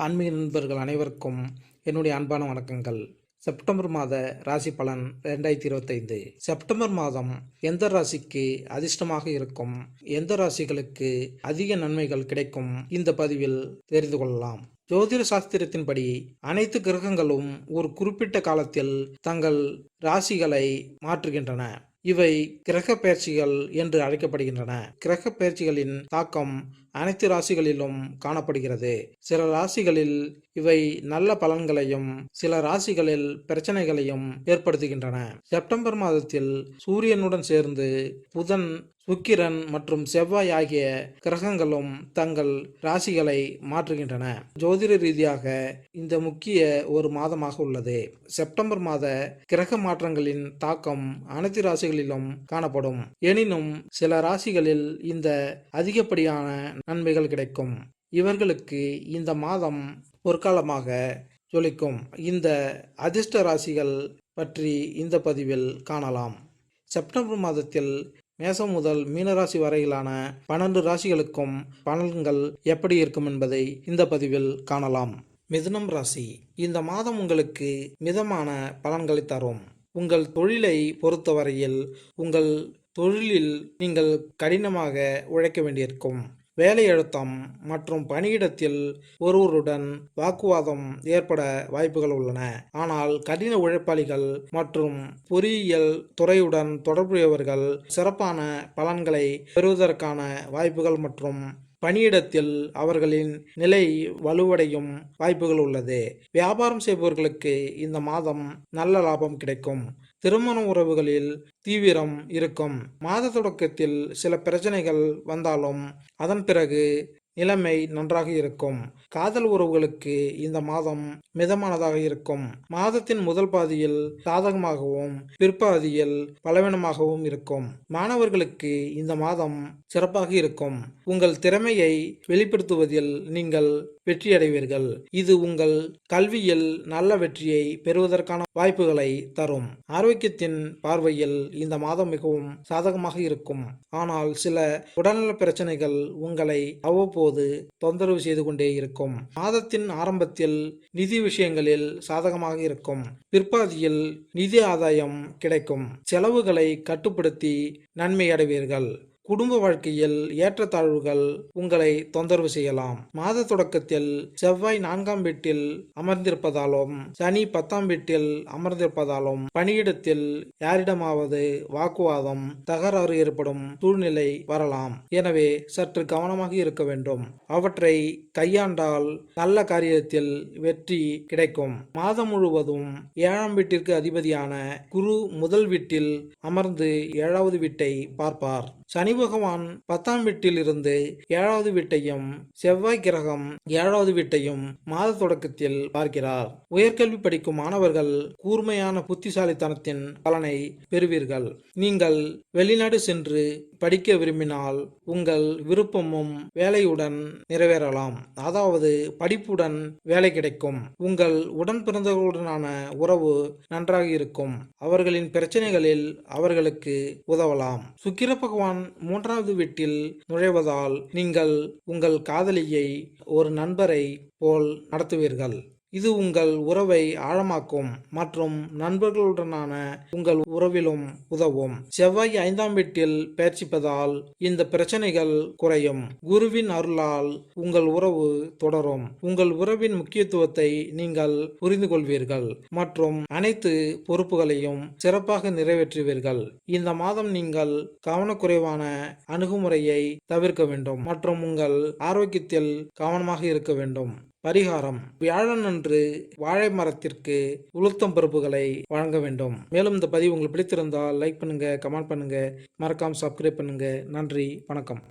ஆன்மீக நண்பர்கள் அனைவருக்கும் என்னுடைய அன்பான வணக்கங்கள். செப்டம்பர் மாத ராசி பலன் 2025. செப்டம்பர் மாதம் எந்த ராசிக்கு அதிர்ஷ்டமாக இருக்கும், எந்த ராசிகளுக்கு அதிக நன்மைகள் கிடைக்கும், இந்த பதிவில் தெரிந்து கொள்ளலாம். ஜோதிட சாஸ்திரத்தின்படி அனைத்து கிரகங்களும் ஒரு குறிப்பிட்ட காலத்தில் தங்கள் ராசிகளை மாற்றுகின்றன. இவை கிரக பெயர்ச்சிகள் என்று அழைக்கப்படுகின்றன. கிரக பெயர்ச்சிகளின் தாக்கம் அனைத்து ராசிகளிலும் காணப்படுகிறது. சில ராசிகளில் இவை நல்ல பலன்களையும் சில ராசிகளில் பிரச்சனைகளையும் ஏற்படுத்துகின்றன. செப்டம்பர் மாதத்தில் சூரியனுடன் சேர்ந்து புதன், சுக்கிரன் மற்றும் செவ்வாய் ஆகிய கிரகங்களும் தங்கள் ராசிகளை மாற்றுகின்றன. ஜோதிட ரீதியாக இந்த முக்கிய ஒரு மாதமாக உள்ளது. செப்டம்பர் மாத கிரக மாற்றங்களின் தாக்கம் அனைத்து ராசிகளிலும் காணப்படும். எனினும் சில ராசிகளில் இந்த அதிகப்படியான நன்மைகள் கிடைக்கும். இவர்களுக்கு இந்த மாதம் பொற்காலமாக ஜொலிக்கும். இந்த அதிர்ஷ்ட ராசிகள் பற்றி இந்த பதிவில் காணலாம். செப்டம்பர் மாதத்தில் மேசம் முதல் மீனராசி வரையிலான 12 ராசிகளுக்கும் பலன்கள் எப்படி இருக்கும் என்பதை இந்த பதிவில் காணலாம். மிதுனம் ராசி. இந்த மாதம் உங்களுக்கு மிதமான பலன்களை தரும். உங்கள் தொழிலை பொறுத்தவரையில் உங்கள் தொழிலில் நீங்கள் கடினமாக உழைக்க வேண்டியிருக்கும். வேலை அழுத்தம் மற்றும் பணியிடத்தில் ஒருவருடன் வாக்குவாதம் ஏற்பட வாய்ப்புகள் உள்ளன. ஆனால் கடின உழைப்பாளிகள் மற்றும் பொறியியல் துறையுடன் தொடர்புடையவர்கள் சிறப்பான பலன்களை பெறுவதற்கான வாய்ப்புகள் மற்றும் பணியிடத்தில் அவர்களின் நிலை வலுவடையும் வாய்ப்புகள் உள்ளது. வியாபாரம் செய்பவர்களுக்கு இந்த மாதம் நல்ல லாபம் கிடைக்கும். திருமண உறவுகளில் தீவிரம் இருக்கும். மாத தொடக்கத்தில் சில பிரச்சனைகள் வந்தாலும் அதன் பிறகு நிலைமை நன்றாக இருக்கும். காதல் உறவுகளுக்கு இந்த மாதம் மிதமானதாக இருக்கும். மாதத்தின் முதல் பாதியில் சாதகமாகவும் பிற்பாதியில் பலவீனமாகவும் இருக்கும். மாணவர்களுக்கு இந்த மாதம் சிறப்பாக இருக்கும். உங்கள் திறமையை வெளிப்படுத்துவதில் நீங்கள் வெற்றியடைவீர்கள். இது உங்கள் கல்வியில் நல்ல வெற்றியை பெறுவதற்கான வாய்ப்புகளை தரும். ஆரோக்கியத்தின் பார்வையில் இந்த மாதம் மிகவும் சாதகமாக இருக்கும். ஆனால் சில உடல்நல பிரச்சனைகள் உங்களை அவ்வப்போது தொந்தரவு செய்து கொண்டே இருக்கும். மாதத்தின் ஆரம்பத்தில் நிதி விஷயங்களில் சாதகமாக இருக்கும். பிற்பாதியில் நிதி ஆதாயம் கிடைக்கும். செலவுகளை கட்டுப்படுத்தி நன்மை அடைவீர்கள். குடும்ப வாழ்க்கையில் ஏற்றத்தாழ்வுகள் உங்களை தொந்தரவு செய்யலாம். மாத தொடக்கத்தில் செவ்வாய் 4ஆம் வீட்டில் அமர்ந்திருப்பதாலும் சனி 10ஆம் வீட்டில் அமர்ந்திருப்பதாலும் பணியிடத்தில் யாரிடமாவது வாக்குவாதம், தகராறு ஏற்படும் சூழ்நிலை வரலாம். எனவே சற்று கவனமாக இருக்க வேண்டும். அவற்றை கையாண்டால் நல்ல காரியத்தில் வெற்றி கிடைக்கும். மாதம் முழுவதும் 7ஆம் வீட்டிற்கு அதிபதியான குரு முதல் வீட்டில் அமர்ந்து 7வது வீட்டை பார்ப்பார். சனி பகவான் 10ஆம் வீட்டில் இருந்து 7வது வீட்டையும் செவ்வாய் கிரகம் 7வது வீட்டையும் மாத தொடக்கத்தில் பார்க்கிறார். உயர்கல்வி படிக்கும் மாணவர்கள் கூர்மையான புத்திசாலித்தனத்தின் பலனை பெறுவீர்கள். நீங்கள் வெளிநாடு சென்று படிக்க விரும்பினால் உங்கள் விருப்பமும் வேலையுடன் நிறைவேறலாம். அதாவது படிப்புடன் வேலை கிடைக்கும். உங்கள் உடன் பிறந்தவர்களுடனான உறவு நன்றாக இருக்கும். அவர்களின் பிரச்சனைகளில் அவர்களுக்கு உதவலாம். சுக்கிர பகவான் 3வது வீட்டில் நுழைவதால் நீங்கள் உங்கள் காதலியை ஒரு நண்பரை போல் நடத்துவீர்கள். இது உங்கள் உறவை ஆழமாக்கும் மற்றும் நண்பர்களுடனான உங்கள் உறவிலும் உதவும். செவ்வாய் 5ஆம் வீட்டில் பயிற்சிப்பதால் இந்த பிரச்சனைகள் குறையும். குருவின் அருளால் உங்கள் உறவு தொடரும். உங்கள் உறவின் முக்கியத்துவத்தை நீங்கள் புரிந்து கொள்வீர்கள் மற்றும் அனைத்து பொறுப்புகளையும் சிறப்பாக நிறைவேற்றுவீர்கள். இந்த மாதம் நீங்கள் கவனக்குறைவான அணுகுமுறையை தவிர்க்க வேண்டும் மற்றும் உங்கள் ஆரோக்கியத்தில் கவனமாக இருக்க வேண்டும். பரிகாரம்: வியாழன் அன்று வாழை மரத்திற்கு உளுத்தம் பருப்புகளை வழங்க வேண்டும். மேலும் இந்த பதிவு உங்களுக்கு பிடித்திருந்தால் லைக் பண்ணுங்க, கமெண்ட் பண்ணுங்க, மறக்காம சப்ஸ்கிரைப் பண்ணுங்க. நன்றி, வணக்கம்.